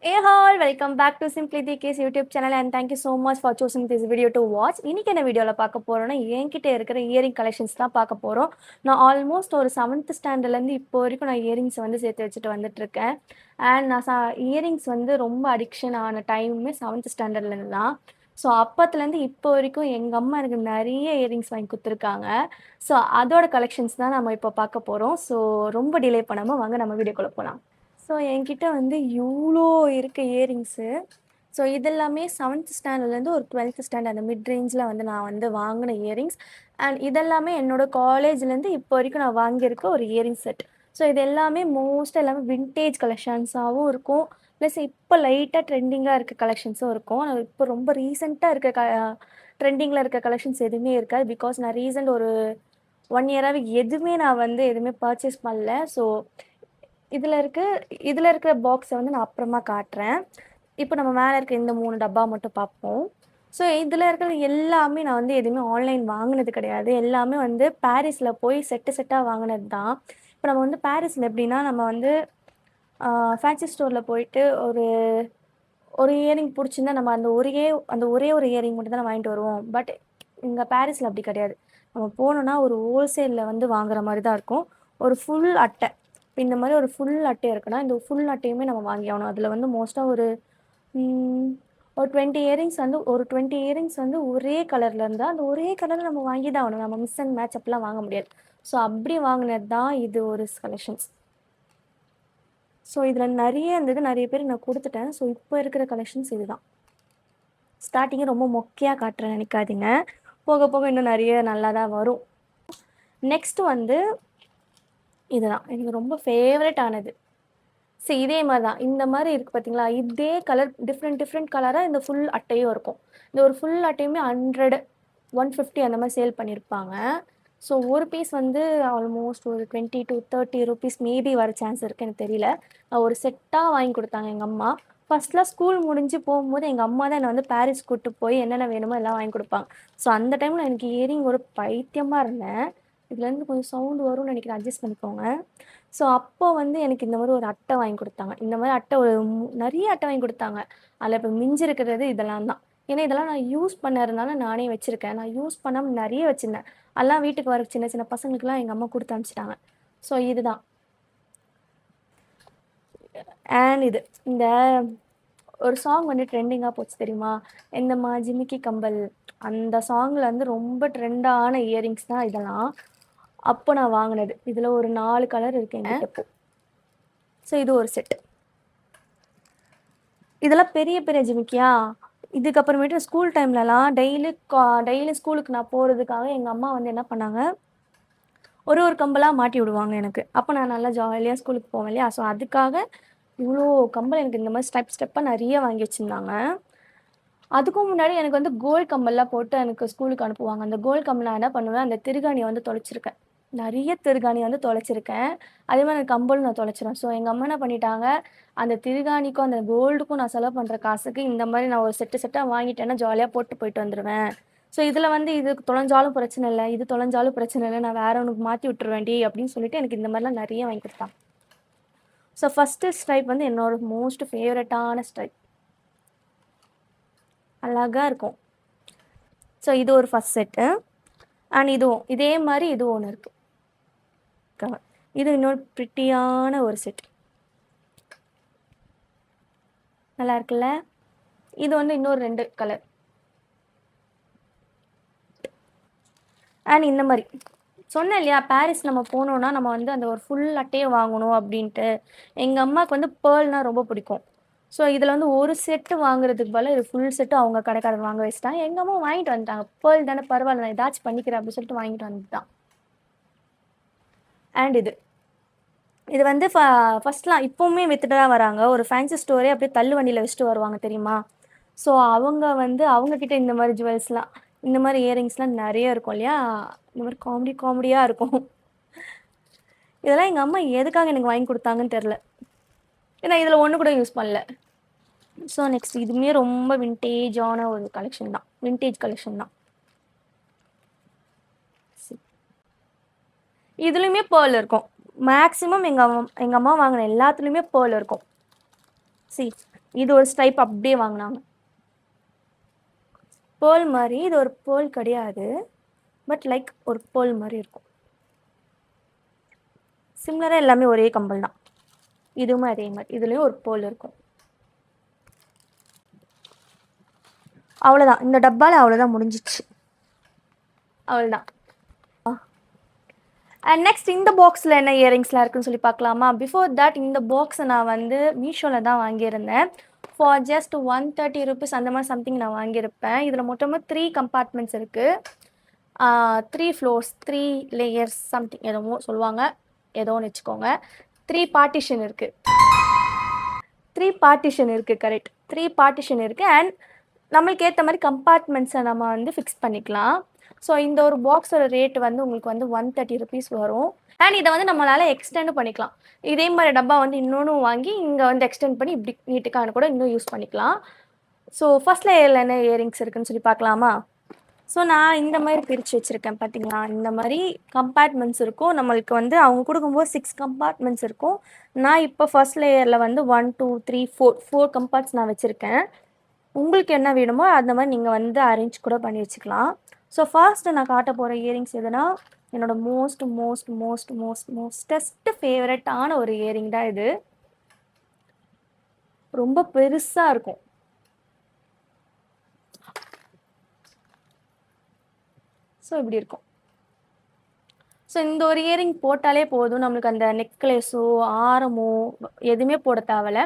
Hey all, welcome back to Simply the Case YouTube channel and thank you so much for choosing this video to watch. இன்னைக்கு என்ன வீடியோல பார்க்க போறோம்னா என்கிட்ட இருக்கிற இயரிங் கலெக்ஷன்ஸ் தான் பார்க்க போறோம். நான் ஆல்மோஸ்ட் ஒரு 7th ஸ்டாண்டர்ட்ல இருந்து இப்போ வரைக்கும் நான் இயரிங்ஸ் வந்து சேர்த்து வச்சுட்டு வந்துட்டு இருக்கேன். அண்ட் நான் இயரிங்ஸ் வந்து ரொம்ப அடிக்ஷன் ஆன டைமுமே 7th ஸ்டாண்டர்ட்ல இருந்து தான். ஸோ அப்பத்துலேருந்து இப்போ வரைக்கும் எங்கள் அம்மா எனக்கு நிறைய இயரிங்ஸ் வாங்கி கொடுத்துருக்காங்க. ஸோ அதோட கலெக்ஷன்ஸ் தான் நம்ம இப்போ பார்க்க போகிறோம். ஸோ ரொம்ப டிலே பண்ணாமல் வாங்க நம்ம வீடியோக்குள்ளே போகலாம். ஸோ என்கிட்ட வந்து இவ்வளோ இருக்கு இயரிங்ஸு. ஸோ இதெல்லாமே 7th ஸ்டாண்டர்ட்லேருந்து ஒரு 12th ஸ்டாண்டர்ட் அந்த மிட் ரேஞ்சில் வந்து நான் வந்து வாங்கின இயரிங்ஸ். அண்ட் இதெல்லாமே என்னோடய காலேஜ்லேருந்து இப்போ வரைக்கும் நான் வாங்கியிருக்க ஒரு இயரிங் செட். ஸோ இது எல்லாமே மோஸ்ட்டாக எல்லாமே வின்டேஜ் கலெக்ஷன்ஸாகவும் இருக்கும். ப்ளஸ் இப்போ லைட்டாக ட்ரெண்டிங்காக இருக்க கலெக்ஷன்ஸும் இருக்கும். இப்போ ரொம்ப ரீசெண்டாக இருக்க ட்ரெண்டிங்கில் இருக்க கலெக்ஷன்ஸ் எதுவுமே இருக்காது. பிகாஸ் நான் ரீசெண்ட் ஒரு 1 இயராகவே எதுவுமே நான் வந்து எதுவுமே பர்ச்சேஸ் பண்ணல. ஸோ இதில் இருக்கிற பாக்ஸை வந்து நான் அப்புறமா காட்டுறேன். இப்போ நம்ம மேலே இருக்க இந்த 3 டப்பா மட்டும் பார்ப்போம். ஸோ இதில் இருக்கிற எல்லாமே நான் வந்து எதுவுமே ஆன்லைன் வாங்கினது கிடையாது. எல்லாமே வந்து பாரிஸில் போய் செட்டாக வாங்கினது தான். இப்போ நம்ம வந்து பாரிஸில் எப்படின்னா நம்ம வந்து ஃபேன்சி ஸ்டோரில் போயிட்டு ஒரு இயரிங் பிடிச்சிருந்தா நம்ம அந்த ஒரே ஒரு இயரிங் மட்டும் தான் வாங்கிட்டு வருவோம். பட் இங்கே பாரிஸில் அப்படி கிடையாது. நம்ம போனோன்னா ஒரு ஹோல்சேலில் வந்து வாங்குற மாதிரி தான் இருக்கும். ஒரு ஃபுல் அட்டை, இப்போ இந்த மாதிரி ஒரு ஃபுல் அட்டை இருக்குன்னா இந்த ஃபுல் அட்டையுமே நம்ம வாங்கி ஆகணும். அதில் வந்து மோஸ்ட்டாக ஒரு 20 இயரிங்ஸ் வந்து ஒரே கலரில் இருந்தால் அந்த ஒரே கலரில் நம்ம வாங்கி தான் ஆகணும். நம்ம மிஸ் அண்ட் மேட்ச் அப்படிலாம் வாங்க முடியாது. ஸோ அப்படி வாங்கினது தான் இது ஒரு கலெக்ஷன்ஸ். ஸோ இதில் நிறைய இருந்தது, நிறைய பேர் நான் கொடுத்துட்டேன். ஸோ இப்போ இருக்கிற கலெக்ஷன்ஸ் இதுதான். ஸ்டார்டிங்கே ரொம்ப மொக்கையாக காட்டுறேன் நினைக்காதீங்க, போக போக இன்னும் நிறைய நல்லா தான் வரும். நெக்ஸ்ட் வந்து இதுதான் எனக்கு ரொம்ப ஃபேவரட் ஆனது. சரி, இதே மாதிரி தான் இந்த மாதிரி இருக்குது பார்த்தீங்களா, இதே கலர் டிஃப்ரெண்ட் கலராக இந்த ஃபுல் அட்டையும் இருக்கும். இந்த ஒரு ஃபுல் அட்டையுமே 100, 150 அந்த மாதிரி சேல் பண்ணியிருப்பாங்க. ஸோ ஒரு பீஸ் வந்து ஆல்மோஸ்ட் ஒரு 20 to 30 ருபீஸ் மேபி வர சான்ஸ் இருக்குது, எனக்கு தெரியல. ஒரு செட்டாக வாங்கி கொடுத்தாங்க எங்கள் அம்மா. ஃபஸ்ட்லாம் ஸ்கூல் முடிஞ்சு போகும்போது எங்கள் அம்மா தான் என்னை வந்து பாரிஸ் கூப்பிட்டு போய் என்னென்ன வேணுமோ எல்லாம் வாங்கி கொடுப்பாங்க. ஸோ அந்த டைமில் எனக்கு இயரிங் ஒரு பைத்தியமாக இருந்தேன். இதுலேருந்து கொஞ்சம் சவுண்டு வரும்னு நினைக்கிறேன், அட்ஜஸ்ட் பண்ணிக்கோங்க. ஸோ அப்போ வந்து எனக்கு இந்த மாதிரி ஒரு அட்டை வாங்கி கொடுத்தாங்க. இந்த மாதிரி அட்டை ஒரு நிறைய அட்டை வாங்கி கொடுத்தாங்க. அதில் இப்போ மிஞ்சிருக்கிறது இதெல்லாம் தான். ஏன்னா இதெல்லாம் நான் யூஸ் பண்ணறதுனால நானே வச்சுருக்கேன். நான் யூஸ் பண்ணாமல் நிறைய வச்சுருந்தேன். அதெல்லாம் வீட்டுக்கு வர சின்ன சின்ன பசங்களுக்குலாம் எங்கள் அம்மா கொடுத்து அனுப்பிச்சிட்டாங்க. ஸோ இதுதான். அண்ட் இந்த ஒரு சாங் வந்து ட்ரெண்டிங்காக போச்சு தெரியுமா, எந்தம்மா ஜிமிக்கி கம்பல், அந்த சாங்கில் வந்து ரொம்ப ட்ரெண்டான இயரிங்ஸ் தான் இதெல்லாம். அப்போ நான் வாங்கினது. இதில் ஒரு 4 கலர் இருக்கு என்கிட்ட. ஸோ இது ஒரு செட். இதெல்லாம் பெரிய பெரிய ஜிமிக்கியா. இதுக்கப்புறமேட்டு ஸ்கூல் டைம்லலாம் டெய்லி ஸ்கூலுக்கு நான் போகிறதுக்காக எங்கள் அம்மா வந்து என்ன பண்ணாங்க, ஒரு கம்பலாக மாட்டி விடுவாங்க எனக்கு. அப்போ நான் நல்லா ஜாலியாக ஸ்கூலுக்கு போவேன் இல்லையா. ஸோ அதுக்காக இவ்வளோ கம்பல் எனக்கு இந்த மாதிரி ஸ்டெப்பாக நிறைய வாங்கி வச்சுருந்தாங்க. அதுக்கும் முன்னாடி எனக்கு வந்து கோல்டு கம்பல்லாம் போட்டு எனக்கு ஸ்கூலுக்கு அனுப்புவாங்க. அந்த கோல்டு கம்பல் நான் என்ன பண்ணுவேன், அந்த திருகாணியை வந்து தொலைச்சிருக்கேன். நிறைய திருகாணி வந்து தொலைச்சிருக்கேன். அதே மாதிரி அந்த கம்பலும் நான் தொலைச்சிருவேன். ஸோ எங்கள் அம்மா என்ன பண்ணிட்டாங்க, அந்த திருகாணிக்கும் அந்த கோல்டுக்கும் நான் செலவு பண்ணுற காசுக்கு இந்த மாதிரி நான் ஒரு செட்டாக வாங்கிட்டேன்னா ஜாலியாக போட்டு போயிட்டு வந்துடுவேன். ஸோ இதில் வந்து இது தொலைஞ்சாலும் பிரச்சனை இல்லை, இது தொலைஞ்சாலும் பிரச்சனை இல்லை, நான் வேற ஒன்றுக்கு மாற்றி விட்டுருவேன்டி அப்படின்னு சொல்லிட்டு எனக்கு இந்த மாதிரிலாம் நிறைய வாங்கி கொடுத்தாங்க. ஸோ ஃபஸ்ட்டு ஸ்ட்ரைப் வந்து என்னோட மோஸ்ட் ஃபேவரட்டான ஸ்ட்ரைப். அழகாக இருக்கும். ஸோ இது ஒரு ஃபஸ்ட் செட்டு. அண்ட் இதுவும் இதே மாதிரி இது ஒன்று இருக்குது. இது இன்னொரு ப்ரிட்டியான ஒரு செட். நல்லா இருக்குல்ல. இது வந்து இன்னொரு 2 கலர். அண்ட் இந்த மாதிரி சொன்னேன் இல்லையா, பாரிஸ் நம்ம போனோன்னா நம்ம வந்து அந்த ஒரு ஃபுல் அட்டையை வாங்கணும் அப்படின்ட்டு. எங்கள் அம்மாவுக்கு வந்து பேர்ல்னால் ரொம்ப பிடிக்கும். ஸோ இதில் வந்து ஒரு செட்டு வாங்குறதுக்கு பதிலாக இது ஃபுல் செட்டு அவங்க கடைக்காரர் வாங்க வச்சுட்டாங்க. எங்கள் அம்மா வாங்கிட்டு வந்துட்டாங்க. பேர்ல் தானே, பரவாயில்ல, நான் ஏதாச்சும் பண்ணிக்கிறேன் அப்படின்னு சொல்லிட்டு வாங்கிட்டு வந்து தான். அண்ட் இது வந்து ஃபஸ்ட்லாம் இப்போவுமே வித்துட்டு தான் வராங்க. ஒரு ஃபேன்சி ஸ்டோரே அப்படியே தள்ளு வண்டியில் வச்சுட்டு வருவாங்க தெரியுமா. ஸோ அவங்க வந்து அவங்கக்கிட்ட இந்த மாதிரி ஜுவல்ஸ்லாம், இந்த மாதிரி இயரிங்ஸ்லாம் நிறைய இருக்கும் இல்லையா. இந்த மாதிரி காமெடியாக இருக்கும். இதெல்லாம் எங்கள் அம்மா எதுக்காக எனக்கு வாங்கி கொடுத்தாங்கன்னு தெரில. ஏன்னா இதில் ஒன்று கூட யூஸ் பண்ணல. ஸோ நெக்ஸ்ட் இதுவுமே ரொம்ப வின்டேஜான ஒரு கலெக்ஷன் தான். வின்டேஜ் கலெக்ஷன் தான். இதுலேயுமே பேர்ல் இருக்கும். மேக்ஸிமம் எங்கள் அம்மா வாங்கின எல்லாத்துலேயுமே பேர்ல் இருக்கும். சி இது ஒரு ஸ்ட்ரைப் அப்படியே வாங்கினாங்க. பேர்ல் மாதிரி, இது ஒரு பேர்ல் கிடையாது, பட் லைக் ஒரு பேர்ல் மாதிரி இருக்கும். சிமிலராக எல்லாமே ஒரே கம்பல் தான். இதுவுமே அதே மாதிரி, இதுலேயும் ஒரு பேர்ல் இருக்கும். அவ்வளோதான், இந்த டப்பாவில் அவ்வளோதான் முடிஞ்சிச்சு. அவ்வளோதான். அண்ட் நெக்ஸ்ட் இந்த பாக்ஸில் என்ன இயரிங்ஸ்லாம் இருக்குன்னு சொல்லி பார்க்கலாமா? பிஃபோர் தட் இந்த பாக்ஸை நான் வந்து மீஷோவில் தான் வாங்கியிருந்தேன். ஃபார் ஜஸ்ட் 130 rupees அந்த மாதிரி சம்திங் நான் வாங்கியிருப்பேன். இதில் மொத்தமாக 3 compartments இருக்குது. 3 floors, 3 layers சம்திங் எதுவும் சொல்லுவாங்க, ஏதோ ஒன்று வச்சுக்கோங்க. 3 partition இருக்குது. 3 partition இருக்குது, கரெக்ட். 3 partition இருக்குது. அண்ட் நம்மளுக்கு ஏற்ற மாதிரி கம்பார்ட்மெண்ட்ஸை நம்ம வந்து ஃபிக்ஸ் பண்ணிக்கலாம். ஸோ இந்த ஒரு பாக்ஸோட ரேட் வந்து உங்களுக்கு வந்து 130 rupees வரும். அண்ட் இதை வந்து நம்மளால் எக்ஸ்டெண்ட் பண்ணிக்கலாம். இதே மாதிரி டப்பா வந்து இன்னொன்று வாங்கி இங்கே வந்து எக்ஸ்டெண்ட் பண்ணி இப்படி நீட்டுக்கான கூட இன்னும் யூஸ் பண்ணிக்கலாம். ஸோ ஃபர்ஸ்ட் லேயரில் என்ன இயரிங்ஸ் இருக்குன்னு சொல்லி பார்க்கலாமா? ஸோ நான் இந்த மாதிரி பிரித்து வச்சுருக்கேன் பார்த்தீங்களா? இந்த மாதிரி கம்பார்ட்மெண்ட்ஸ் இருக்கும். நம்மளுக்கு வந்து அவங்க கொடுக்கும்போது 6 compartments இருக்கும். நான் இப்போ ஃபர்ஸ்ட் லேயரில் வந்து 1 2 3 4 compartments நான் வச்சுருக்கேன். உங்களுக்கு என்ன வேணுமோ அந்த மாதிரி நீங்கள் வந்து அரேஞ்ச் கூட பண்ணி வச்சுக்கலாம். ஸோ ஃபர்ஸ்ட்டு நான் காட்ட போகிற இயரிங்ஸ் எதுனா, என்னோடய மோஸ்டஸ்ட் ஃபேவரட்டான ஒரு இயரிங் தான் இது. ரொம்ப பெருசாக இருக்கும். ஸோ இப்படி இருக்கும். ஸோ இந்த ஒரு இயரிங் போட்டாலே போதும், நம்மளுக்கு அந்த நெக்லஸோ ஆரமோ எதுவுமே போட தேவையில்ல.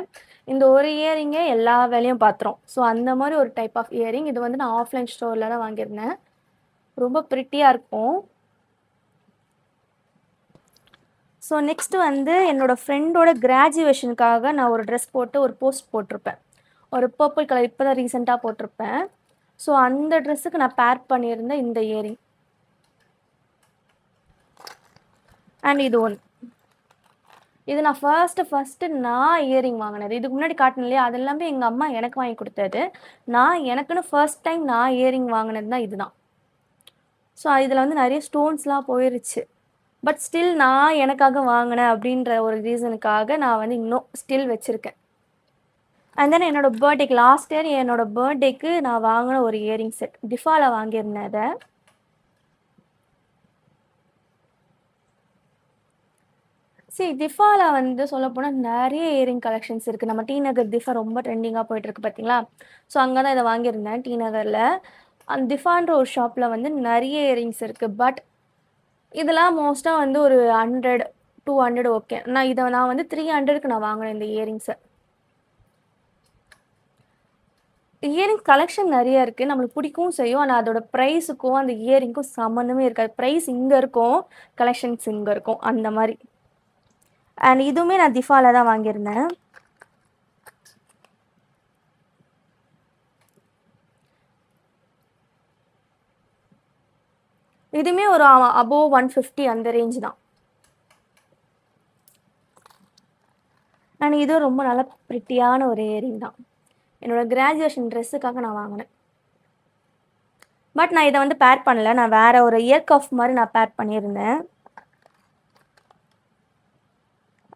இந்த ஒரு இயரிங்கே எல்லா வேலையும் பார்த்துரும். ஸோ அந்த மாதிரி ஒரு டைப் ஆஃப் இயரிங். இது வந்து நான் ஆஃப்லைன் ஸ்டோரில் தான் வாங்கியிருந்தேன். ரொம்ப ப்ரிட்டியாக இருக்கும். ஸோ நெக்ஸ்ட்டு வந்து என்னோடய ஃப்ரெண்டோட கிராஜுவேஷனுக்காக நான் ஒரு ட்ரெஸ் போட்டு ஒரு போஸ்ட் போட்டிருப்பேன். ஒரு பர்பிள் கலர் இப்போ தான் ரீசெண்டாக போட்டிருப்பேன். ஸோ அந்த ட்ரெஸ்ஸுக்கு நான் பேர் பண்ணியிருந்தேன் இந்த இயரிங். அண்ட் இது ஒன்று, இது நான் ஃபர்ஸ்ட்டு நான் இயரிங் வாங்கினது. இதுக்கு முன்னாடி காட்டினேன் இல்லையா, அது எல்லாமே எங்கள் அம்மா எனக்கு வாங்கி கொடுத்தது. நான் எனக்குன்னு ஃபர்ஸ்ட் டைம் நான் இயரிங் வாங்கினது தான் இதுதான். ஸோ இதில் வந்து நிறைய ஸ்டோன்ஸ்லாம் போயிருச்சு. பட் ஸ்டில் நான் எனக்காக வாங்கினேன் அப்படின்ற ஒரு ரீசனுக்காக நான் வந்து இன்னும் ஸ்டில் வச்சுருக்கேன். அண்ட் தென் என்னோடய பர்த்டேக்கு லாஸ்ட் இயர் என்னோடய பர்த்டேக்கு நான் வாங்கின ஒரு இயரிங் செட், டிஃபாவில் வாங்கியிருந்தேன். அதை டிஃபாவில் வந்து சொல்லப்போனால் நிறைய இயரிங் கலெக்ஷன்ஸ் இருக்குது. நம்ம டி நகர் டிஃபா ரொம்ப ட்ரெண்டிங்காக போயிட்டுருக்கு பார்த்தீங்களா? ஸோ அங்கே தான் இதை வாங்கியிருந்தேன், டி நகரில். அந்த டிஃபான்ற ஒரு ஷாப்பில் வந்து நிறைய இயரிங்ஸ் இருக்குது. பட் இதெல்லாம் மோஸ்ட்டாக வந்து ஒரு 100 200 ஓகே. நான் வந்து 300க்கு நான் வாங்கினேன் இந்த இயரிங்ஸை. இயரிங் கலெக்ஷன் நிறைய இருக்குது, நம்மளுக்கு பிடிக்கவும் செய்யும். ஆனால் அதோட ப்ரைஸுக்கும் அந்த இயரிங்க்கும் சம்மந்தமே இருக்காது. ப்ரைஸ் இங்கே இருக்கும், கலெக்ஷன்ஸ் இங்கே இருக்கும், அந்த மாதிரி. அண்ட் இதுவுமே நான் டிஃபாவில் தான் வாங்கியிருந்தேன். இதுவுமே ஒரு அபோவ் 150 அந்த ரேஞ்ச் தான். அண்ட் இதுவும் ரொம்ப நல்ல ப்ரிட்டியான ஒரு இயரிங் தான். என்னோடய கிராஜுவேஷன் ட்ரெஸ்ஸுக்காக நான் வாங்கினேன். பட் நான் இதை வந்து பேர் பண்ணல, நான் வேறு ஒரு இயர் கஃப் மாதிரி நான் பேர் பண்ணியிருந்தேன்.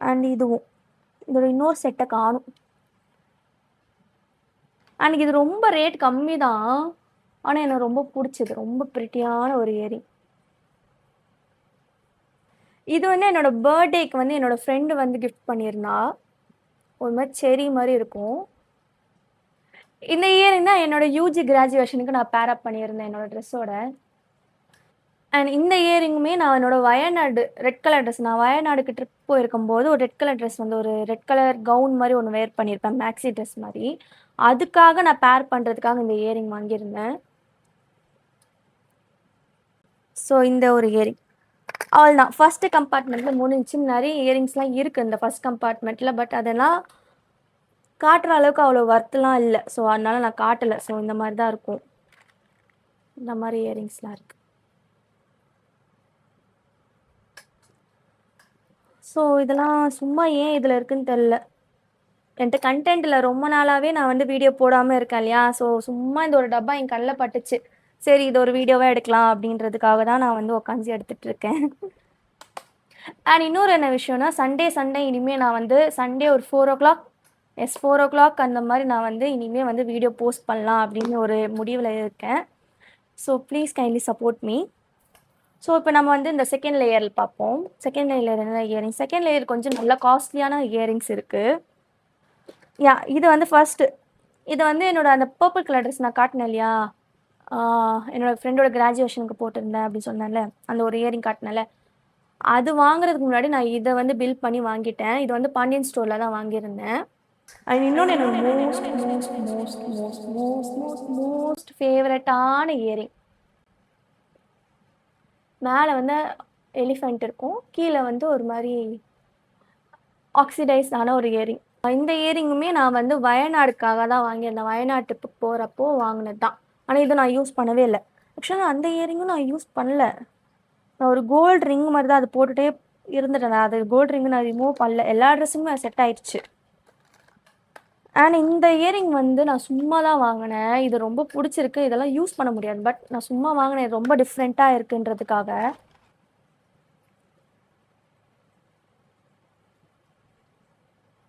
அண்ட் இதுவும் இதோட இன்னொரு செட்டை காணும். அண்ட் இது ரொம்ப ரேட் கம்மி தான், ஆனால் எனக்கு ரொம்ப பிடிச்சது. ரொம்ப ப்ரிட்டியான ஒரு இயரிங். இது வந்து என்னோடய பர்த்டேக்கு வந்து என்னோடய ஃப்ரெண்டு வந்து கிஃப்ட் பண்ணியிருந்தா. ஒரு மாதிரி செரி மாதிரி இருக்கும். இந்த இயரிங் தான் என்னோடய யூஜி கிராஜுவேஷனுக்கு நான் பேர் அப் பண்ணியிருந்தேன் என்னோடய ட்ரெஸ்ஸோட. அண்ட் இந்த இயரிங்குமே நான் என்னோடய வயநாடு ரெட் கலர் ட்ரெஸ், நான் வயநாடுக்கு ட்ரிப் போயிருக்கும்போது ஒரு ரெட் கலர் ட்ரெஸ் வந்து ஒரு ரெட் கலர் கவுன் மாதிரி ஒன்று வேர் பண்ணியிருப்பேன், மேக்ஸி ட்ரெஸ் மாதிரி. அதுக்காக நான் பேர் பண்ணுறதுக்காக இந்த இயரிங் வாங்கியிருந்தேன். ஸோ இந்த ஒரு இயரிங் அவ்வளோதான். ஃபஸ்ட்டு கம்பார்ட்மெண்ட்டில் முடிஞ்சிச்சு. நிறைய இயரிங்ஸ்லாம் இருக்குது இந்த ஃபஸ்ட் கம்பார்ட்மெண்ட்டில். பட் அதெல்லாம் காட்டுற அளவுக்கு அவ்வளோ ஒர்த்துலாம் இல்லை. ஸோ அதனால் நான் காட்டலை. ஸோ இந்த மாதிரி தான் இருக்கும். இந்த மாதிரி இயரிங்ஸ்லாம் இருக்குது. ஸோ இதெல்லாம் சும்மா ஏன் இதில் இருக்குதுன்னு தெரில. என்கிட்ட கண்டென்ட்டில் ரொம்ப நாளாகவே நான் வந்து வீடியோ போடாமல் இருக்கேன் இல்லையா? ஸோ சும்மா இந்த ஒரு டப்பா என் கண்ணில் பட்டுச்சு. சரி இது ஒரு வீடியோவாக எடுக்கலாம் அப்படின்றதுக்காக தான் நான் வந்து உட்காந்து எடுத்துகிட்டு இருக்கேன். அண்ட் இன்னொரு என்ன விஷயம்னா, சண்டே இனிமேல் நான் வந்து சண்டே ஒரு 4 o'clock எஸ் 4 o'clock அந்த மாதிரி நான் வந்து இனிமேல் வந்து வீடியோ போஸ்ட் பண்ணலாம் அப்படின்னு ஒரு முடிவில் இருக்கேன். So please kindly support me. So இப்போ நம்ம வந்து இந்த செகண்ட் லேயர் பார்ப்போம். செகண்ட் லேயர் என்ன இயரிங்? செகண்ட் லேயர் கொஞ்சம் நல்ல காஸ்ட்லியான இயரிங்ஸ் இருக்குது. யா இது வந்து ஃபர்ஸ்ட்டு இது வந்து என்னோட அந்த பர்பிள் கலர் ட்ரெஸ் நான் காட்டினேன் இல்லையா, என்னோட ஃப்ரெண்டோட கிராஜுவேஷனுக்கு போட்டிருந்தேன் அப்படின்னு சொன்னேன்ல, அந்த ஒரு இயரிங் காட்டினேன்ல, அது வாங்குறதுக்கு முன்னாடி நான் இதை வந்து பில் பண்ணி வாங்கிட்டேன். இது வந்து பாண்டியன் ஸ்டோரில் தான் வாங்கியிருந்தேன். அண்ட் இன்னொன்று என்னோட most most most most most most most ஃபேவரட்டான இயரிங். மேலே வந்து எலிஃபெண்ட் இருக்கும், கீழே வந்து ஒரு மாதிரி ஆக்சிடைஸ் ஆன ஒரு இயரிங். இந்த இயரிங்குமே நான் வந்து வயநாடுக்காக தான் வாங்கியிருந்தேன். வயநாட்டுக்கு போகிறப்போ வாங்கினது தான். ஆனால் இதை நான் யூஸ் பண்ணவே இல்லை. ஆக்சுவலாக அந்த இயரிங்கும் நான் யூஸ் பண்ணல. நான் ஒரு கோல்டு ரிங் மாதிரி தான் அது போட்டுகிட்டே இருந்துட்டேன். அது கோல்டு ரிங்கு நான் ரிமூவ் பண்ணல. எல்லா ட்ரெஸ்ஸுமே செட் ஆயிடுச்சு. அண்ட் இந்த இயரிங் வந்து நான் சும்மா தான் வாங்கினேன். இது ரொம்ப பிடிச்சிருக்கு. இதெல்லாம் யூஸ் பண்ண முடியாது, பட் நான் சும்மா வாங்கினேன். ரொம்ப டிஃப்ரெண்ட்டாக இருக்குன்றதுக்காக.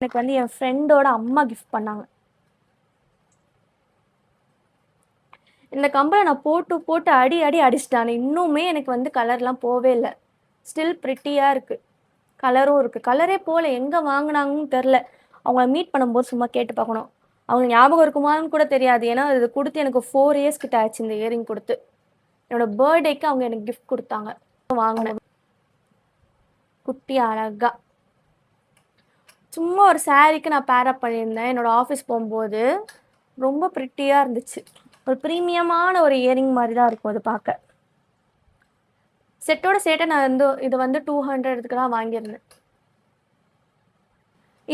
எனக்கு வந்து என் ஃப்ரெண்டோட அம்மா கிஃப்ட் பண்ணாங்க. இந்த கம்பலை நான் போட்டு போட்டு அடி அடி அடிச்சிட்டானே. இன்னுமே எனக்கு வந்து கலர்லாம் போவே இல்லை. ஸ்டில் ப்ரிட்டியாக இருக்குது. கலரும் இருக்குது. கலரே போகல. எங்கே வாங்கினாங்கன்னு தெரில. அவங்கள மீட் பண்ணும்போது சும்மா கேட்டு பார்க்கணும். அவங்க ஞாபகம் இருக்குமான்னு கூட தெரியாது. ஏன்னா இது கொடுத்து எனக்கு 4 years கிட்ட ஆச்சு இந்த இயரிங் கொடுத்து. என்னோட பர்த்டேக்கு அவங்க எனக்கு கிஃப்ட் கொடுத்தாங்க. வாங்கினேன் குட்டி அழகா. சும்மா ஒரு சாரீக்கு நான் பேரப் பண்ணியிருந்தேன் என்னோட ஆஃபீஸ் போகும்போது. ரொம்ப ப்ரிட்டியாக இருந்துச்சு. ஒரு ப்ரீமியமான ஒரு இயரிங் மாதிரி தான் இருக்கும் அது பார்க்க. செட்டோட சேர்ட்டை நான் வந்து இது வந்து 200க்கு தான் வாங்கியிருந்தேன்.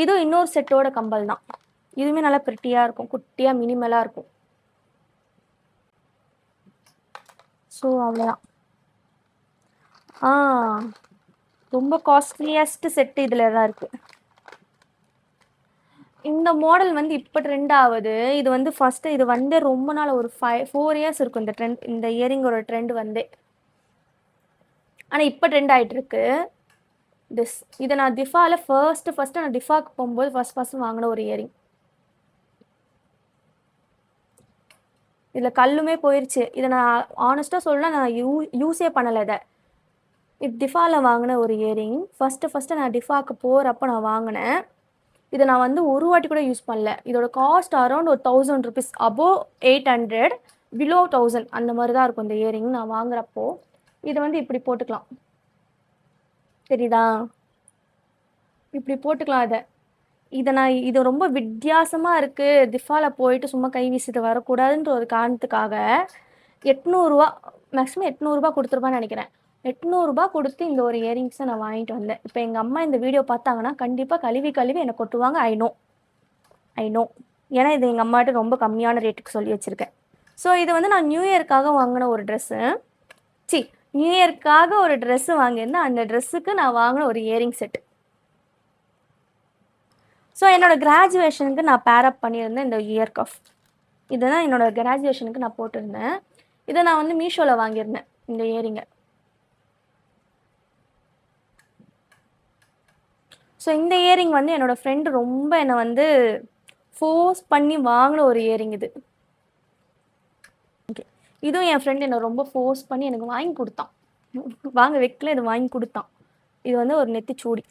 இது இன்னொரு செட்டோட கம்பல் தான். இதுவுமே நல்லா ப்ரிட்டியாக இருக்கும், குட்டியாக மினிமலாக இருக்கும். ஸோ அவ்வளோதான். ரொம்ப காஸ்ட்லியஸ்ட் செட்டு இதில் தான் இருக்குது. இந்த மாடல் வந்து இப்போ ட்ரெண்ட் ஆகுது. இது வந்து ஃபஸ்ட்டு இது வந்து ரொம்ப நாள் ஒரு 4 years இருக்கும் இந்த ட்ரெண்ட். இந்த இயரிங்கோட ட்ரெண்ட் வந்து. ஆனால் இப்போ ட்ரெண்ட் ஆகிட்டு இருக்கு திஸ். இதை நான் டிஃபாவில் ஃபர்ஸ்ட்டு நான் டிஃபாக்கு போகும்போது ஃபஸ்ட் வாங்கின ஒரு இயரிங். இதில் கல்லுமே போயிடுச்சு. இதை நான் ஆனஸ்ட்டாக சொல்லலாம், நான் யூஸே பண்ணலை இதை. இது டிஃபாவில் வாங்கின ஒரு இயரிங். ஃபஸ்ட்டு நான் டிஃபாக்கு போகிறப்போ நான் வாங்கினேன். இதை நான் வந்து ஒரு வாட்டி கூட யூஸ் பண்ணல. இதோட காஸ்ட் அரௌண்ட் ஒரு 1000 rupees, அபோவ் 800, பிலோ 1000 அந்த மாதிரி தான் இருக்கும் இந்த இயரிங் நான் வாங்குறப்போ. இதை வந்து இப்படி போட்டுக்கலாம், தெரியுதா? இப்படி போட்டுக்கலாம் இது ரொம்ப வித்தியாசமாக இருக்குது. திஃபாவில் போயிட்டு சும்மா கை வீசிட்டு வரக்கூடாதுன்ற ஒரு காரணத்துக்காக 800 மேக்ஸிமம் 800 கொடுத்துருப்பான்னு நினைக்கிறேன். 800 கொடுத்து இந்த ஒரு இயரிங்ஸை நான் வாங்கிட்டு வந்தேன். இப்போ எங்கள் அம்மா இந்த வீடியோ பார்த்தாங்கன்னா கண்டிப்பாக கழுவி என்னை கொட்டுவாங்க. I know. ஏன்னா இது எங்கள் அம்மாட்ட ரொம்ப கம்மியான ரேட்டுக்கு சொல்லி வச்சுருக்கேன். ஸோ இது வந்து நான் நியூ இயர்க்காக வாங்கின ஒரு ட்ரெஸ்ஸு. நியூ இயர்க்காக ஒரு ட்ரெஸ்ஸு வாங்கியிருந்தேன். அந்த ட்ரெஸ்ஸுக்கு நான் வாங்கின ஒரு இயரிங் செட்டு. ஸோ என்னோடய கிராஜுவேஷனுக்கு நான் பேரப் பண்ணியிருந்தேன் இந்த இயர் கஃப். இதை தான் என்னோடய கிராஜுவேஷனுக்கு நான் போட்டிருந்தேன். இதை நான் வந்து மீஷோவில் வாங்கியிருந்தேன் இந்த இயரிங்கை. ஸோ இந்த இயரிங் வந்து என்னோடய ஃப்ரெண்டு ரொம்ப என்னை வந்து ஃபோர்ஸ் பண்ணி வாங்கின ஒரு இயரிங் இது. ஓகே, இதுவும் என் ஃப்ரெண்டு என்னை ரொம்ப ஃபோர்ஸ் பண்ணி எனக்கு வாங்கி கொடுத்தான். வாங்க வைக்கல, இது வாங்கி கொடுத்தான். இது வந்து ஒரு நெத்திச்சூடி.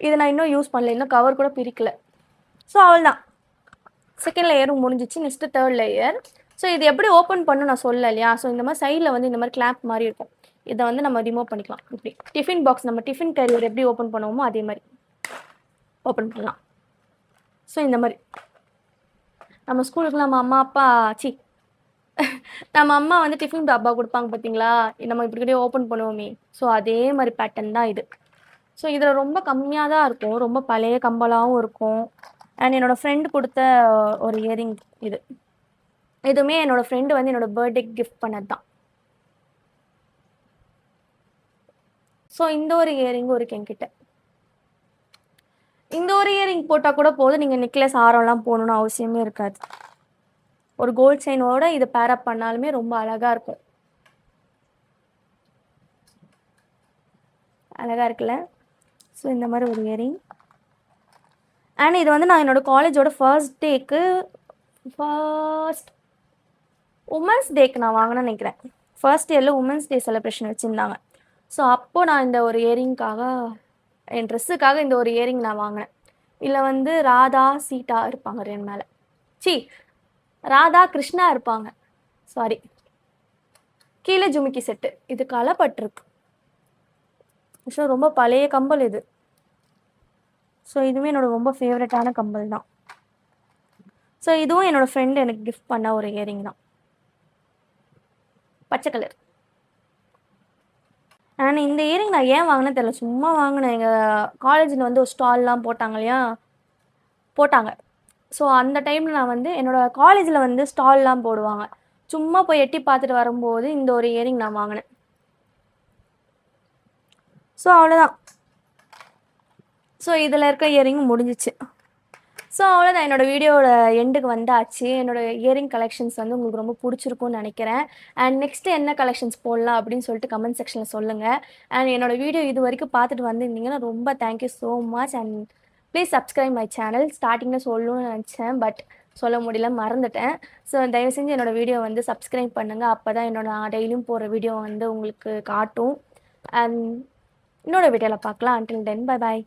இதை நான் இன்னும் யூஸ் பண்ணல, இன்னும் கவர் கூட பிரிக்கல. ஸோ அவ்வளோதான், செகண்ட் லேயரும் முடிஞ்சிச்சு. Next third layer. ஸோ இது எப்படி ஓப்பன் பண்ணணும் நான் சொல்லலை இல்லையா? ஸோ இந்த மாதிரி சைடில் வந்து இந்த மாதிரி கிளாப் மாதிரி இருக்கும். இதை வந்து நம்ம ரிமூவ் பண்ணிக்கலாம். இப்படி டிஃபின் பாக்ஸ், நம்ம டிஃபின் கேரியர் எப்படி ஓப்பன் பண்ணுவோமோ அதே மாதிரி ஓப்பன் பண்ணலாம். ஸோ இந்த மாதிரி நம்ம ஸ்கூலுக்கு நம்ம அம்மா அப்பா நம்ம அம்மா வந்து டிஃபின் டப்பா கொடுப்பாங்க பார்த்தீங்களா, நம்ம இப்படி கூட ஓப்பன் பண்ணுவோமே. ஸோ அதே மாதிரி பேட்டர்ன் தான் இது. ஸோ இதில் ரொம்ப கம்மியாக தான் இருக்கும், ரொம்ப பழைய கம்பலாகவும் இருக்கும். அண்ட் என்னோடய ஃப்ரெண்டு கொடுத்த ஒரு இயரிங் இது. இதுவுமே என்னோடய ஃப்ரெண்டு வந்து என்னோடய பர்த்டேக்கு கிஃப்ட் பண்ணது தான். ஸோ இந்த ஒரு இயரிங்கும் இருக்குது என்கிட்ட. இந்த ஒரு இயரிங் போட்டால் கூட போதும், நீங்கள் நெக்லஸ் ஆரம்லாம் போகணுன்னு அவசியமே இருக்காது. ஒரு கோல்ட் செயினோட இதை பேரப் பண்ணாலுமே ரொம்ப அழகாக இருக்கும். அழகாக இருக்குல்ல? ஸோ இந்த மாதிரி ஒரு இயரிங். அண்ட் இது வந்து நான் என்னோட காலேஜோட ஃபர்ஸ்ட் உமன்ஸ் டேக்கு நான் வாங்கினேன்னு நினைக்கிறேன். ஃபர்ஸ்ட் இயரில் உமன்ஸ் டே செலிப்ரேஷன் வச்சுருந்தாங்க. ஸோ அப்போது நான் இந்த ஒரு இயரிங்காக என் ட்ரெஸ்ஸுக்காக இந்த ஒரு இயரிங் நான் வாங்கினேன். இதில் வந்து ராதா சீதா இருப்பாங்க 2 மேலே. ராதா கிருஷ்ணா இருப்பாங்க. சாரி, கீழே ஜுமிக்கி செட்டு. இது களப்பட்டிருக்கு. ஸோ ரொம்ப பழைய கம்பல் இது. ஸோ இதுவுமே என்னோட ரொம்ப ஃபேவரட்டான கம்பல் தான். ஸோ இதுவும் என்னோடய ஃப்ரெண்டு எனக்கு கிஃப்ட் பண்ண ஒரு இயரிங் தான், பச்சை கலர். அண்ட் இந்த இயரிங் நான் ஏன் வாங்கினேன்னு தெரியல, சும்மா வாங்கினேன். எங்கள் காலேஜில் வந்து ஒரு ஸ்டால்லாம் போட்டாங்க. ஸோ அந்த டைமில் நான் வந்து என்னோடய காலேஜில் வந்து ஸ்டால்லாம் போடுவாங்க. சும்மா போய் எட்டி பார்த்துட்டு வரும்போது இந்த ஒரு இயரிங் நான் வாங்கினேன். ஸோ அவ்வளோதான். ஸோ இதில் இருக்க இயரிங் முடிஞ்சிச்சு. ஸோ அவ்வளோதான், என்னோடய வீடியோவோட எண்டுக்கு வந்தாச்சு. என்னோடய இயரிங் கலெக்ஷன்ஸ் வந்து உங்களுக்கு ரொம்ப பிடிச்சிருக்கும்னு நினைக்கிறேன். அண்ட் நெக்ஸ்ட்டு என்ன கலெக்ஷன்ஸ் போடலாம் அப்படின்னு சொல்லிட்டு கமெண்ட் செக்ஷனில் சொல்லுங்கள். அண்ட் என்னோடய வீடியோ இது வரைக்கும் பார்த்துட்டு வந்திருந்தீங்கன்னா ரொம்ப thank you so much. And please subscribe my channel. ஸ்டார்டிங்கில் சொல்லணும்னு நினச்சேன், பட் சொல்ல முடியல, மறந்துட்டேன். ஸோ தயவு செஞ்சு என்னோடய வீடியோ வந்து சப்ஸ்கிரைப் பண்ணுங்கள். அப்போ தான் நான் டெய்லியும் போடுற வீடியோ வந்து உங்களுக்கு காட்டும். அண்ட் இன்னொரு வீடியோவில் பார்க்கலாம். Until then bye bye.